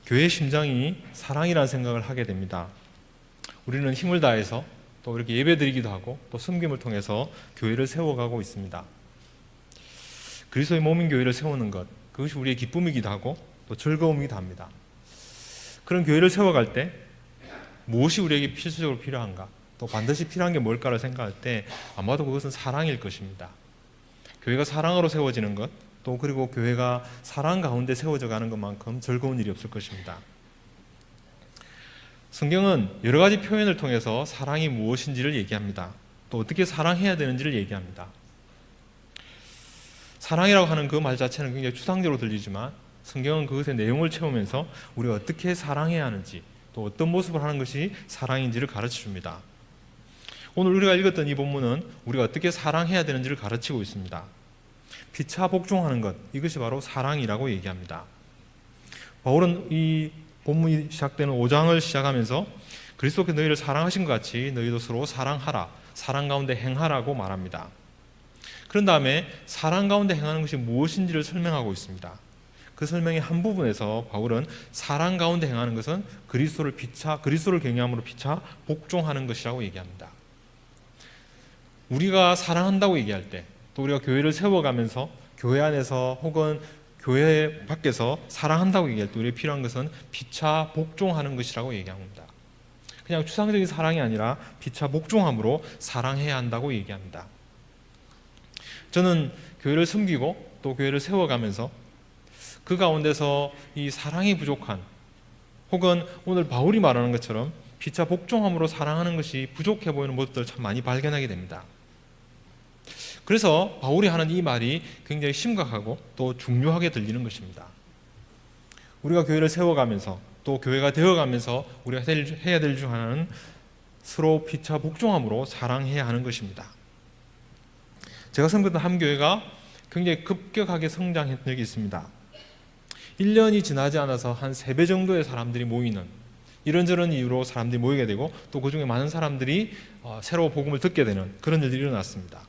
교회의 심장이 사랑이라는 생각을 하게 됩니다. 우리는 힘을 다해서 또 이렇게 예배드리기도 하고 또 섬김을 통해서 교회를 세워가고 있습니다. 그리스도의 몸인 교회를 세우는 것, 그것이 우리의 기쁨이기도 하고 또 즐거움이기도 합니다. 그런 교회를 세워갈 때 무엇이 우리에게 필수적으로 필요한가, 또 반드시 필요한 게 뭘까를 생각할 때 아마도 그것은 사랑일 것입니다. 교회가 사랑으로 세워지는 것, 또 그리고 교회가 사랑 가운데 세워져 가는 것만큼 즐거운 일이 없을 것입니다. 성경은 여러 가지 표현을 통해서 사랑이 무엇인지를 얘기합니다. 또 어떻게 사랑해야 되는지를 얘기합니다. 사랑이라고 하는 그 말 자체는 굉장히 추상적으로 들리지만 성경은 그것의 내용을 채우면서 우리가 어떻게 사랑해야 하는지, 또 어떤 모습을 하는 것이 사랑인지를 가르쳐 줍니다. 오늘 우리가 읽었던 이 본문은 우리가 어떻게 사랑해야 되는지를 가르치고 있습니다. 피차 복종하는 것, 이것이 바로 사랑이라고 얘기합니다. 바울은 이 본문이 시작되는 5장을 시작하면서 그리스도께 너희를 사랑하신 것 같이 너희도 서로 사랑하라, 사랑 가운데 행하라고 말합니다. 그런 다음에 사랑 가운데 행하는 것이 무엇인지를 설명하고 있습니다. 그 설명의 한 부분에서 바울은 사랑 가운데 행하는 것은 그리스도를 경외함으로 피차 복종하는 것이라고 얘기합니다. 우리가 사랑한다고 얘기할 때, 또 우리가 교회를 세워가면서 교회 안에서 혹은 교회 밖에서 사랑한다고 얘기할 때 우리에게 필요한 것은 피차 복종하는 것이라고 얘기합니다. 그냥 추상적인 사랑이 아니라 피차 복종함으로 사랑해야 한다고 얘기합니다. 저는 교회를 섬기고 또 교회를 세워가면서 그 가운데서 이 사랑이 부족한, 혹은 오늘 바울이 말하는 것처럼 피차 복종함으로 사랑하는 것이 부족해 보이는 모습들을 참 많이 발견하게 됩니다. 그래서 바울이 하는 이 말이 굉장히 심각하고 또 중요하게 들리는 것입니다. 우리가 교회를 세워가면서 또 교회가 되어가면서 우리가 해야 될 중 하나는 서로 피차 복종함으로 사랑해야 하는 것입니다. 제가 섬겼던 한 교회가 굉장히 급격하게 성장한 적이 있습니다. 1년이 지나지 않아서 한 3배 정도의 사람들이 모이는, 이런저런 이유로 사람들이 모이게 되고 또 그 중에 많은 사람들이 새로 복음을 듣게 되는 그런 일들이 일어났습니다.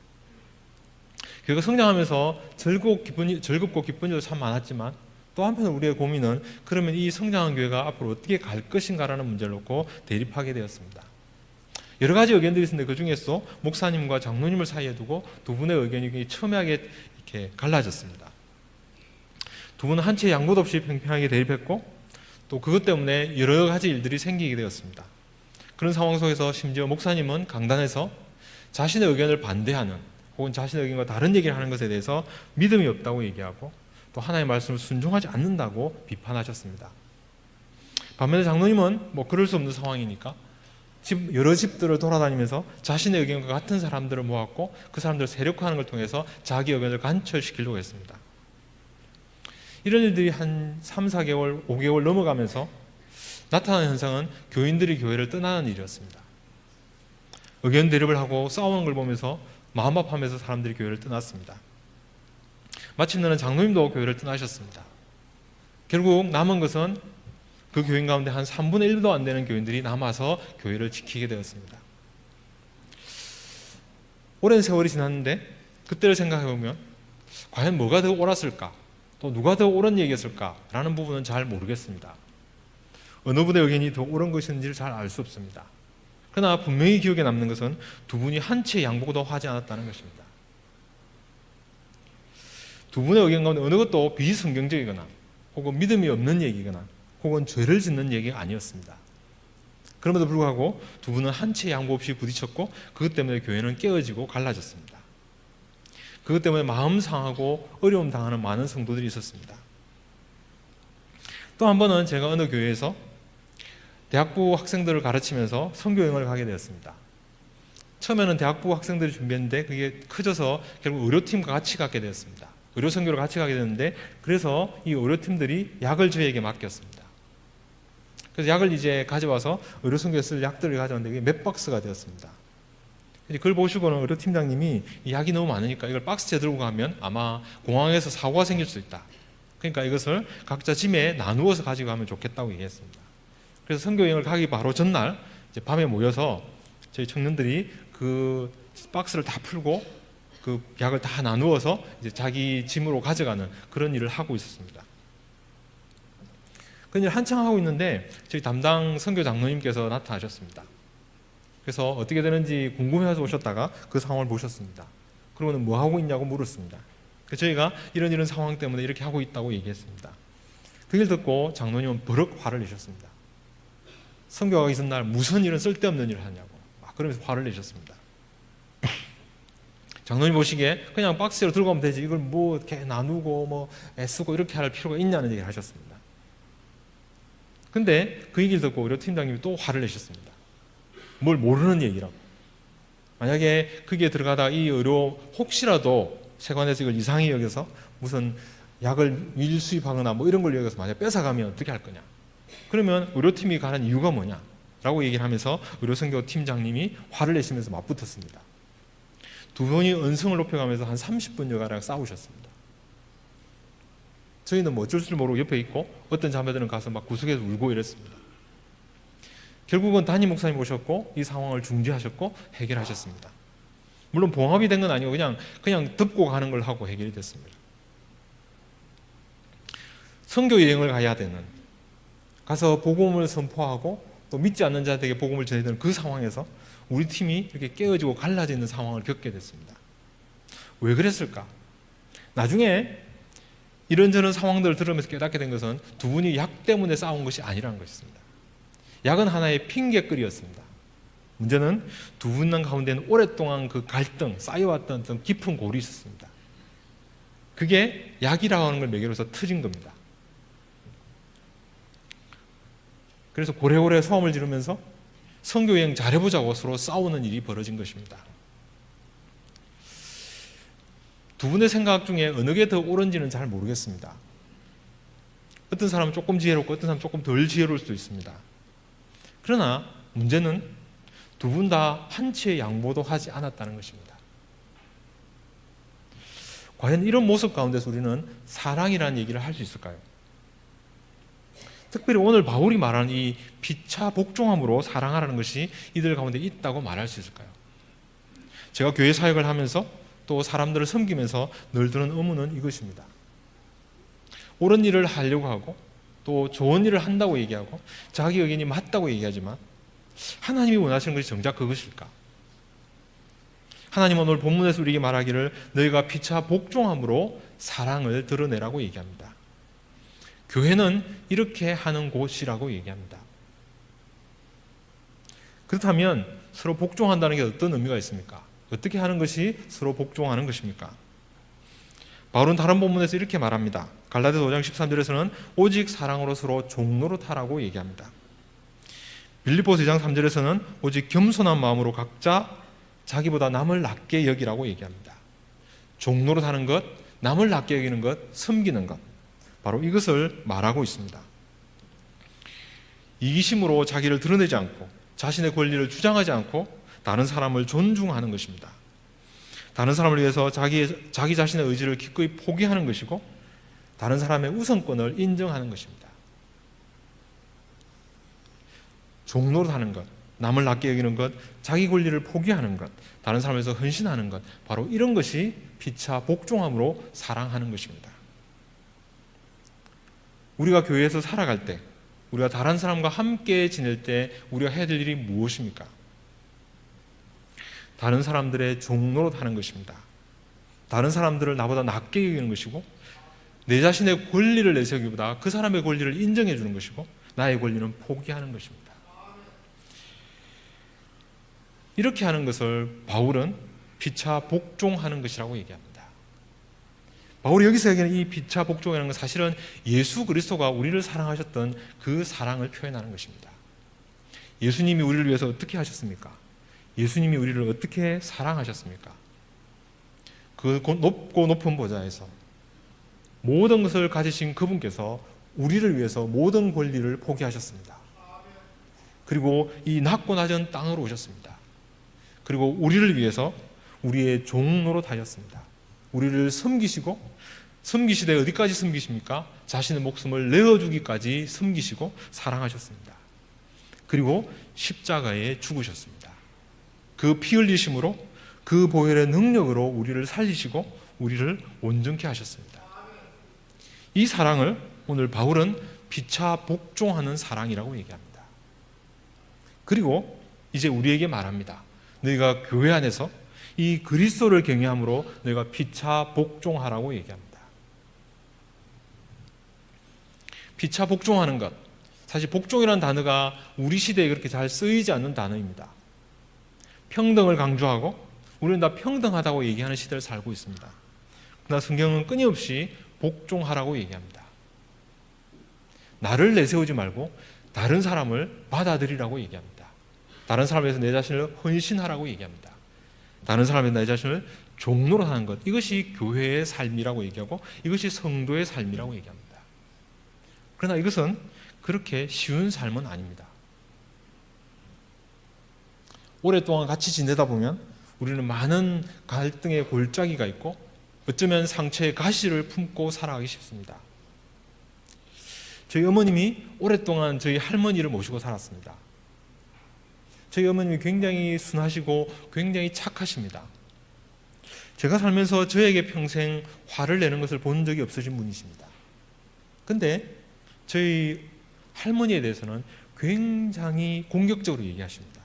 교회가 성장하면서 즐겁고 기쁜 일도 참 많았지만 또 한편 우리의 고민은 그러면 이 성장한 교회가 앞으로 어떻게 갈 것인가라는 문제를 놓고 대립하게 되었습니다. 여러 가지 의견들이 있었는데 그 중에서 목사님과 장로님을 사이에 두고 두 분의 의견이 굉장히 첨예하게 이렇게 갈라졌습니다. 두 분은 한치의 양보도 없이 팽팽하게 대립했고 또 그것 때문에 여러 가지 일들이 생기게 되었습니다. 그런 상황 속에서 심지어 목사님은 강단에서 자신의 의견을 반대하는, 혹은 자신의 의견과 다른 얘기를 하는 것에 대해서 믿음이 없다고 얘기하고 또 하나님의 말씀을 순종하지 않는다고 비판하셨습니다. 반면에 장로님은 그럴 수 없는 상황이니까 여러 집들을 돌아다니면서 자신의 의견과 같은 사람들을 모았고 그 사람들을 세력화하는 걸 통해서 자기 의견을 관철시키려고 했습니다. 이런 일들이 한 3, 4개월, 5개월 넘어가면서 나타나는 현상은 교인들이 교회를 떠나는 일이었습니다. 의견 대립을 하고 싸우는 걸 보면서 마음 아파하면서 사람들이 교회를 떠났습니다. 마침내는 장로님도 교회를 떠나셨습니다. 결국 남은 것은 그 교인 가운데 한 3분의 1도 안 되는 교인들이 남아서 교회를 지키게 되었습니다. 오랜 세월이 지났는데 그때를 생각해보면 과연 뭐가 더 옳았을까? 또 누가 더 옳은 얘기였을까? 라는 부분은 잘 모르겠습니다. 어느 분의 의견이 더 옳은 것인지를 잘 알 수 없습니다. 그러나 분명히 기억에 남는 것은 두 분이 한치의 양보도 하지 않았다는 것입니다. 두 분의 의견 가운데 어느 것도 비성경적이거나 혹은 믿음이 없는 얘기거나 혹은 죄를 짓는 얘기가 아니었습니다. 그럼에도 불구하고 두 분은 한치의 양보 없이 부딪혔고 그것 때문에 교회는 깨어지고 갈라졌습니다. 그것 때문에 마음 상하고 어려움 당하는 많은 성도들이 있었습니다. 또 한 번은 제가 어느 교회에서 대학부 학생들을 가르치면서 선교여행을 가게 되었습니다. 처음에는 대학부 학생들이 준비했는데 그게 커져서 결국 의료팀과 같이 가게 되었습니다. 의료 선교를 같이 가게 됐는데 그래서 이 의료팀들이 약을 저희에게 맡겼습니다. 그래서 약을 이제 가져와서 의료 선교에 쓸 약들을 가져왔는데 이게 몇 박스가 되었습니다. 그걸 보시고는 의료팀장님이 이 약이 너무 많으니까 이걸 박스째 들고 가면 아마 공항에서 사고가 생길 수 있다. 그러니까 이것을 각자 짐에 나누어서 가지고 가면 좋겠다고 얘기했습니다. 그래서 선교여행을 가기 바로 전날 이제 밤에 모여서 저희 청년들이 그 박스를 다 풀고 그 약을 다 나누어서 이제 자기 짐으로 가져가는 그런 일을 하고 있었습니다. 그 일을 한창 하고 있는데 저희 담당 선교 장로님께서 나타나셨습니다. 그래서 어떻게 되는지 궁금해서 오셨다가 그 상황을 보셨습니다. 그러고는 뭐 하고 있냐고 물었습니다. 그래서 저희가 이런 상황 때문에 이렇게 하고 있다고 얘기했습니다. 그 일 듣고 장로님은 버럭 화를 내셨습니다. 선교가 있은 날 무슨 이런 쓸데없는 일을 하냐고 막 그러면서 화를 내셨습니다. 장로님 보시기에 그냥 박스로 들고 오면 되지 이걸 뭐 이렇게 나누고 뭐 애쓰고 이렇게 할 필요가 있냐는 얘기를 하셨습니다. 근데 그 얘기를 듣고 우리 팀장님이 또 화를 내셨습니다. 뭘 모르는 얘기라고. 만약에 거기에 들어가다 이 의료 혹시라도 세관에서 이걸 이상히 여겨서 무슨 약을 밀수입하거나 뭐 이런 걸 여겨서 만약 뺏어가면 어떻게 할 거냐. 그러면 의료팀이 가는 이유가 뭐냐 라고 얘기를 하면서 의료선교 팀장님이 화를 내시면서 맞붙었습니다. 두 분이 언성을 높여가면서 한 30분여가량 싸우셨습니다. 저희는 뭐 어쩔 줄 모르고 옆에 있고 어떤 자매들은 가서 막 구석에서 울고 이랬습니다. 결국은 담임 목사님 오셨고 이 상황을 중지하셨고 해결하셨습니다. 물론 봉합이 된 건 아니고 그냥 덮고 가는 걸 하고 해결이 됐습니다. 선교 여행을 가야 되는, 가서 복음을 선포하고 또 믿지 않는 자들에게 복음을 전해야 되는 그 상황에서 우리 팀이 이렇게 깨어지고 갈라지는 상황을 겪게 됐습니다. 왜 그랬을까? 나중에 이런저런 상황들을 들으면서 깨닫게 된 것은 두 분이 약 때문에 싸운 것이 아니라는 것입니다. 약은 하나의 핑계거리였습니다. 문제는 두 분 가운데는 오랫동안 그 갈등, 쌓여왔던 어떤 깊은 골이 있었습니다. 그게 약이라고 하는 걸 매개로 해서 터진 겁니다. 그래서 고래고래 소음을 지르면서 선교여행 잘해보자고 서로 싸우는 일이 벌어진 것입니다. 두 분의 생각 중에 어느 게 더 옳은지는 잘 모르겠습니다. 어떤 사람은 조금 지혜롭고 어떤 사람은 조금 덜 지혜로울 수도 있습니다. 그러나 문제는 두 분 다 한치의 양보도 하지 않았다는 것입니다. 과연 이런 모습 가운데서 우리는 사랑이라는 얘기를 할 수 있을까요? 특별히 오늘 바울이 말하는 이 피차 복종함으로 사랑하라는 것이 이들 가운데 있다고 말할 수 있을까요? 제가 교회 사역을 하면서 또 사람들을 섬기면서 늘 드는 의문은 이것입니다. 옳은 일을 하려고 하고 또 좋은 일을 한다고 얘기하고 자기 의견이 맞다고 얘기하지만 하나님이 원하시는 것이 정작 그것일까? 하나님은 오늘 본문에서 우리에게 말하기를 너희가 피차 복종함으로 사랑을 드러내라고 얘기합니다. 교회는 이렇게 하는 곳이라고 얘기합니다. 그렇다면 서로 복종한다는 게 어떤 의미가 있습니까? 어떻게 하는 것이 서로 복종하는 것입니까? 바울은 다른 본문에서 이렇게 말합니다. 갈라디아서 5장 13절에서는 오직 사랑으로 서로 종노릇하라고 얘기합니다. 빌립보서 2장 3절에서는 오직 겸손한 마음으로 각자 자기보다 남을 낮게 여기라고 얘기합니다. 종노릇하는 것, 남을 낮게 여기는 것, 섬기는 것, 바로 이것을 말하고 있습니다. 이기심으로 자기를 드러내지 않고 자신의 권리를 주장하지 않고 다른 사람을 존중하는 것입니다. 다른 사람을 위해서 자기 자신의 의지를 기꺼이 포기하는 것이고 다른 사람의 우선권을 인정하는 것입니다. 종노릇하는 것, 남을 낮게 여기는 것, 자기 권리를 포기하는 것, 다른 사람을 위해서 헌신하는 것, 바로 이런 것이 피차 복종함으로 사랑하는 것입니다. 우리가 교회에서 살아갈 때, 우리가 다른 사람과 함께 지낼 때 우리가 해야 될 일이 무엇입니까? 다른 사람들의 종노릇하는 것입니다. 다른 사람들을 나보다 낮게 여기는 것이고 내 자신의 권리를 내세우기보다 그 사람의 권리를 인정해 주는 것이고 나의 권리는 포기하는 것입니다. 이렇게 하는 것을 바울은 피차 복종하는 것이라고 얘기합니다. 바울이 여기서 얘기하는 이 피차 복종이라는 건 사실은 예수 그리스도가 우리를 사랑하셨던 그 사랑을 표현하는 것입니다. 예수님이 우리를 위해서 어떻게 하셨습니까? 예수님이 우리를 어떻게 사랑하셨습니까? 그 높고 높은 보좌에서 모든 것을 가지신 그분께서 우리를 위해서 모든 권리를 포기하셨습니다. 그리고 이 낮고 낮은 땅으로 오셨습니다. 그리고 우리를 위해서 우리의 종로로 다녔습니다. 우리를 섬기시고 섬기시되 어디까지 섬기십니까? 자신의 목숨을 내어주기까지 섬기시고 사랑하셨습니다. 그리고 십자가에 죽으셨습니다. 그 피 흘리심으로 그 보혈의 능력으로 우리를 살리시고 우리를 온전케 하셨습니다. 이 사랑을 오늘 바울은 피차 복종하는 사랑이라고 얘기합니다. 그리고 이제 우리에게 말합니다. 너희가 교회 안에서 이 그리스도를 경외함으로 너희가 피차 복종하라고 얘기합니다. 피차 복종하는 것, 사실 복종이라는 단어가 우리 시대에 그렇게 잘 쓰이지 않는 단어입니다. 평등을 강조하고 우리는 다 평등하다고 얘기하는 시대를 살고 있습니다. 그러나 성경은 끊임없이 복종하라고 얘기합니다. 나를 내세우지 말고 다른 사람을 받아들이라고 얘기합니다. 다른 사람에 대해서 내 자신을 헌신하라고 얘기합니다. 다른 사람에 내 자신을 종로로 하는 것, 이것이 교회의 삶이라고 얘기하고 이것이 성도의 삶이라고 얘기합니다. 그러나 이것은 그렇게 쉬운 삶은 아닙니다. 오랫동안 같이 지내다 보면 우리는 많은 갈등의 골짜기가 있고 어쩌면 상처의 가시를 품고 살아가기 쉽습니다. 저희 어머님이 오랫동안 저희 할머니를 모시고 살았습니다. 저희 어머님이 굉장히 순하시고 굉장히 착하십니다. 제가 살면서 저에게 평생 화를 내는 것을 본 적이 없으신 분이십니다. 근데 저희 할머니에 대해서는 굉장히 공격적으로 얘기하십니다.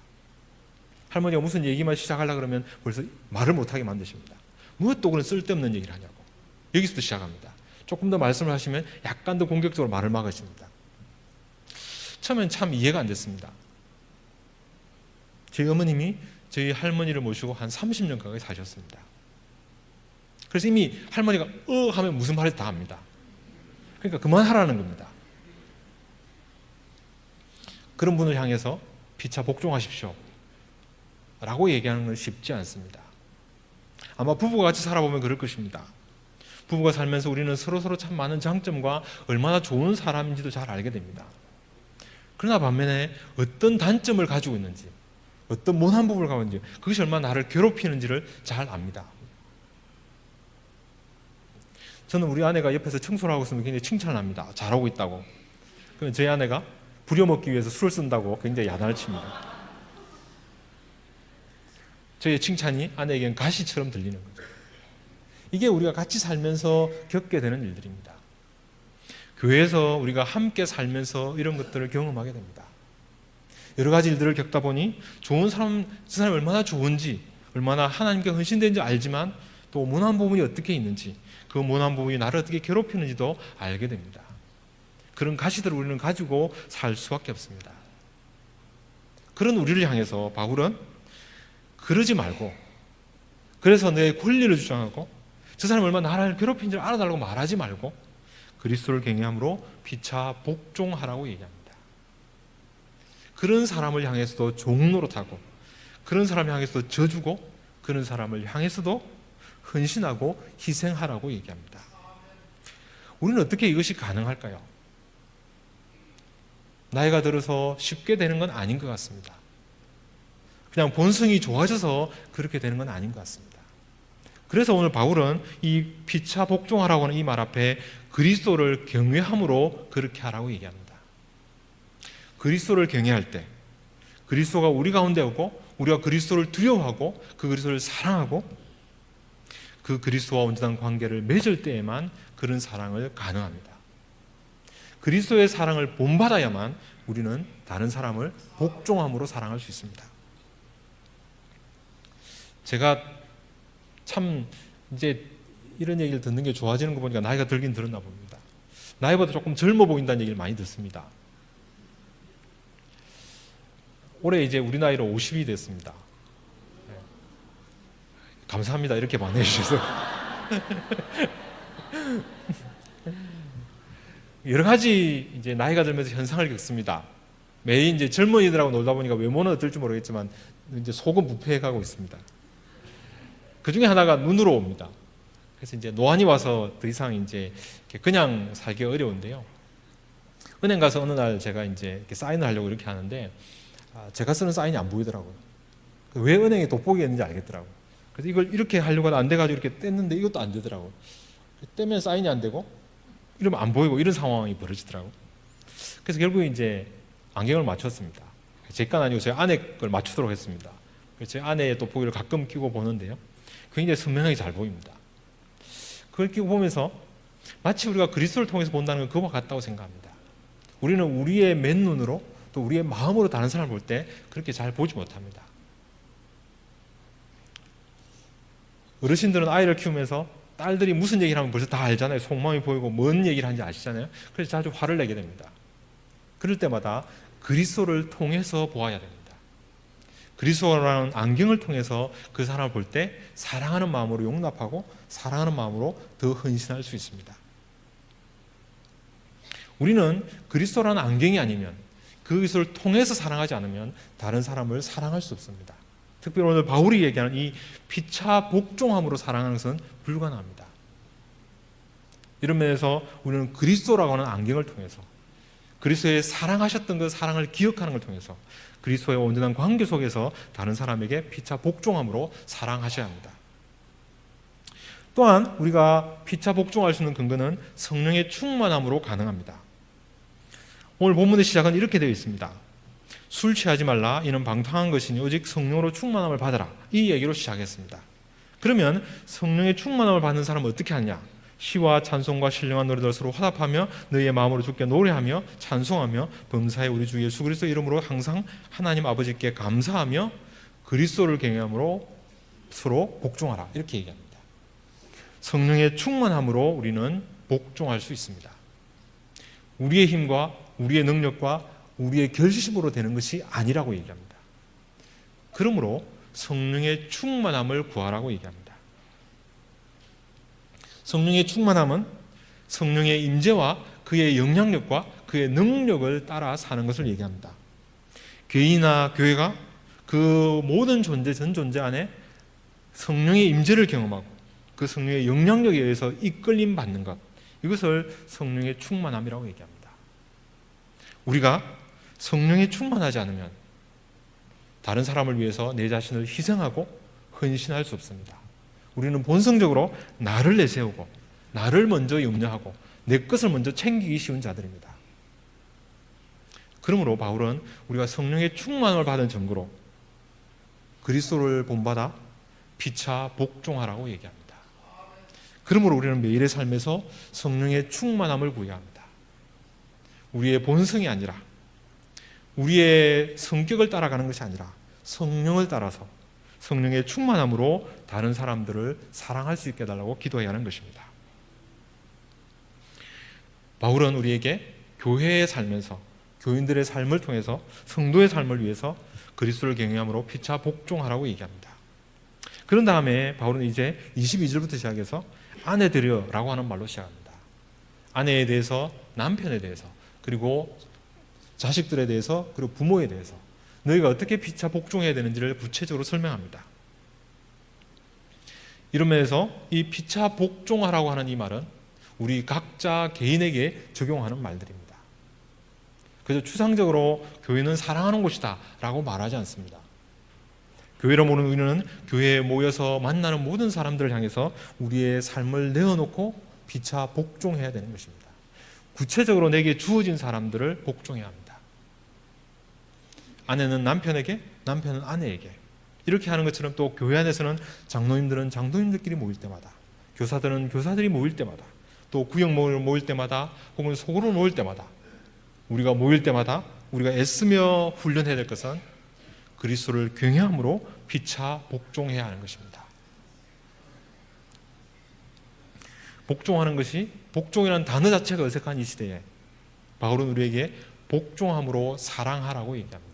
할머니가 무슨 얘기만 시작하려고 그러면 벌써 말을 못하게 만드십니다. 무엇 또 그런 쓸데없는 얘기를 하냐고. 여기서부터 시작합니다. 조금 더 말씀을 하시면 약간 더 공격적으로 말을 막으십니다. 처음엔 참 이해가 안 됐습니다. 저희 어머님이 저희 할머니를 모시고 한 30년 가까이 사셨습니다. 그래서 이미 할머니가 하면 무슨 말을 다 합니다. 그러니까 그만하라는 겁니다. 그런 분을 향해서 피차 복종하십시오 라고 얘기하는 건 쉽지 않습니다. 아마 부부가 같이 살아보면 그럴 것입니다. 부부가 살면서 우리는 서로 참 많은 장점과 얼마나 좋은 사람인지도 잘 알게 됩니다. 그러나 반면에 어떤 단점을 가지고 있는지, 어떤 못한 부분을 가지고 있는지, 그것이 얼마나 나를 괴롭히는지를 잘 압니다. 저는 우리 아내가 옆에서 청소를 하고 있으면 굉장히 칭찬을 합니다. 잘하고 있다고. 그럼 저희 아내가 부려먹기 위해서 술을 쓴다고 굉장히 야단을 칩니다. 저의 칭찬이 아내에겐 가시처럼 들리는 거죠. 이게 우리가 같이 살면서 겪게 되는 일들입니다. 교회에서 우리가 함께 살면서 이런 것들을 경험하게 됩니다. 여러 가지 일들을 겪다 보니 좋은 사람, 저 사람이 얼마나 좋은지, 얼마나 하나님께 헌신된지 알지만 또 모난 부분이 어떻게 있는지, 그 모난 부분이 나를 어떻게 괴롭히는지도 알게 됩니다. 그런 가시들을 우리는 가지고 살 수밖에 없습니다. 그런 우리를 향해서 바울은 그러지 말고, 그래서 내 권리를 주장하고 저 사람이 얼마나 나를 괴롭힌지를 알아달라고 말하지 말고 그리스도를 경외함으로 피차 복종하라고 얘기합니다. 그런 사람을 향해서도 종노릇하고, 그런 사람을 향해서도 져주고, 그런 사람을 향해서도 헌신하고 희생하라고 얘기합니다. 우리는 어떻게 이것이 가능할까요? 나이가 들어서 쉽게 되는 건 아닌 것 같습니다. 그냥 본성이 좋아져서 그렇게 되는 건 아닌 것 같습니다. 그래서 오늘 바울은 이 피차 복종하라고 하는 이 말 앞에 그리스도를 경외함으로 그렇게 하라고 얘기합니다. 그리스도를 경외할 때 그리스도가 우리 가운데 오고 우리가 그리스도를 두려워하고 그 그리스도를 사랑하고 그 그리스도와 온전한 관계를 맺을 때에만 그런 사랑을 가능합니다. 그리스도의 사랑을 본받아야만 우리는 다른 사람을 복종함으로 사랑할 수 있습니다. 제가 참 이제 이런 얘기를 듣는 게 좋아지는 거 보니까 나이가 들긴 들었나 봅니다. 나이보다 조금 젊어 보인다는 얘기를 많이 듣습니다. 올해 이제 우리 나이로 50이 됐습니다. 네. 감사합니다. 이렇게 반응해 주셔서. 여러 가지 이제 나이가 들면서 현상을 겪습니다. 매일 이제 젊은이들하고 놀다 보니까 외모는 어떨지 모르겠지만 이제 속은 부패해 가고 있습니다. 그 중에 하나가 눈으로 옵니다. 그래서 이제 노안이 와서 더 이상 이제 그냥 살기 어려운데요. 은행 가서 어느 날 제가 이제 이렇게 사인을 하려고 이렇게 하는데 제가 쓰는 사인이 안 보이더라고요. 왜 은행에 돋보기가 있는지 알겠더라고요. 그래서 이걸 이렇게 하려고 하다 안 돼가지고 이렇게 뗐는데 이것도 안 되더라고요. 떼면 사인이 안 되고 이러면 안 보이고 이런 상황이 벌어지더라고요. 그래서 결국 이제 안경을 맞췄습니다. 제 건 아니고 제 아내 걸 맞추도록 했습니다. 그래서 제 아내의 돋보기를 가끔 끼고 보는데요. 굉장히 선명하게 잘 보입니다. 그걸 끼고 보면서 마치 우리가 그리스도를 통해서 본다는 건 그와 같다고 생각합니다. 우리는 우리의 맨눈으로 또 우리의 마음으로 다른 사람을 볼 때 그렇게 잘 보지 못합니다. 어르신들은 아이를 키우면서 딸들이 무슨 얘기를 하면 벌써 다 알잖아요. 속마음이 보이고 뭔 얘기를 하는지 아시잖아요. 그래서 자주 화를 내게 됩니다. 그럴 때마다 그리스도를 통해서 보아야 됩니다. 그리스도라는 안경을 통해서 그 사람을 볼 때 사랑하는 마음으로 용납하고 사랑하는 마음으로 더 헌신할 수 있습니다. 우리는 그리스도라는 안경이 아니면 그 그리스도를 통해서 사랑하지 않으면 다른 사람을 사랑할 수 없습니다. 특별히 오늘 바울이 얘기하는 이 피차 복종함으로 사랑하는 것은 불가능합니다. 이런 면에서 우리는 그리스도라고 하는 안경을 통해서 그리스도의 사랑하셨던 그 사랑을 기억하는 걸 통해서 그리스도의 온전한 관계 속에서 다른 사람에게 피차 복종함으로 사랑하셔야 합니다. 또한 우리가 피차 복종할 수 있는 근거는 성령의 충만함으로 가능합니다. 오늘 본문의 시작은 이렇게 되어 있습니다. 술 취하지 말라 이는 방탕한 것이니 오직 성령으로 충만함을 받으라 이 얘기로 시작했습니다. 그러면 성령의 충만함을 받는 사람은 어떻게 하냐? 시와 찬송과 신령한 노래들 서로 화답하며 너희의 마음으로 주께 노래하며 찬송하며 범사에 우리 주 예수 그리스도 이름으로 항상 하나님 아버지께 감사하며 그리스도를 경외함으로 서로 복종하라 이렇게 얘기합니다. 성령의 충만함으로 우리는 복종할 수 있습니다. 우리의 힘과 우리의 능력과 우리의 결심으로 되는 것이 아니라고 얘기합니다. 그러므로 성령의 충만함을 구하라고 얘기합니다. 성령의 충만함은 성령의 임재와 그의 영향력과 그의 능력을 따라 사는 것을 얘기합니다. 교회나 교회가 그 모든 존재, 전 존재 안에 성령의 임재를 경험하고 그 성령의 영향력에 의해서 이끌림 받는 것, 이것을 성령의 충만함이라고 얘기합니다. 우리가 성령에 충만하지 않으면 다른 사람을 위해서 내 자신을 희생하고 헌신할 수 없습니다. 우리는 본성적으로 나를 내세우고 나를 먼저 염려하고 내 것을 먼저 챙기기 쉬운 자들입니다. 그러므로 바울은 우리가 성령의 충만함을 받은 증거로 그리스도를 본받아 피차 복종하라고 얘기합니다. 그러므로 우리는 매일의 삶에서 성령의 충만함을 구해야 합니다. 우리의 본성이 아니라 우리의 성격을 따라가는 것이 아니라 성령을 따라서 성령의 충만함으로 다른 사람들을 사랑할 수 있게 해달라고 기도해야 하는 것입니다. 바울은 우리에게 교회에 살면서 교인들의 삶을 통해서 성도의 삶을 위해서 그리스도를 경외함으로 피차 복종하라고 얘기합니다. 그런 다음에 바울은 이제 22절부터 시작해서 아내들여라고 하는 말로 시작합니다. 아내에 대해서, 남편에 대해서, 그리고 자식들에 대해서, 그리고 부모에 대해서 너희가 어떻게 피차 복종해야 되는지를 구체적으로 설명합니다. 이런 면에서 이 피차 복종하라고 하는 이 말은 우리 각자 개인에게 적용하는 말들입니다. 그래서 추상적으로 교회는 사랑하는 곳이다 라고 말하지 않습니다. 교회로 모는 우리는 교회에 모여서 만나는 모든 사람들을 향해서 우리의 삶을 내어놓고 피차 복종해야 되는 것입니다. 구체적으로 내게 주어진 사람들을 복종해야 합니다. 아내는 남편에게, 남편은 아내에게 이렇게 하는 것처럼 또 교회 안에서는 장로님들은 장로님들끼리 모일 때마다, 교사들은 교사들이 모일 때마다, 또 구역 모일 때마다 혹은 소그룹 모일 때마다 우리가 모일 때마다 우리가 애쓰며 훈련해야 될 것은 그리스도를 경외함으로 피차 복종해야 하는 것입니다. 복종하는 것이, 복종이라는 단어 자체가 어색한 이 시대에 바울은 우리에게 복종함으로 사랑하라고 얘기합니다.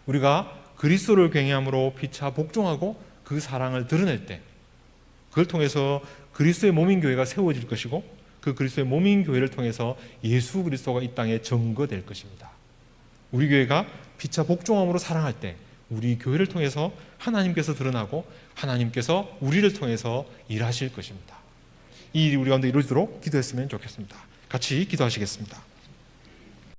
우리가 그리스도를 경외함으로 피차 복종하고 그 사랑을 드러낼 때 그걸 통해서 그리스도의 몸인 교회가 세워질 것이고 그 그리스도의 몸인 교회를 통해서 예수 그리스도가 이 땅에 증거될 것입니다. 우리 교회가 피차 복종함으로 사랑할 때 우리 교회를 통해서 하나님께서 드러나고 하나님께서 우리를 통해서 일하실 것입니다. 이 일이 우리 가운데 이루어지도록 기도했으면 좋겠습니다. 같이 기도하시겠습니다.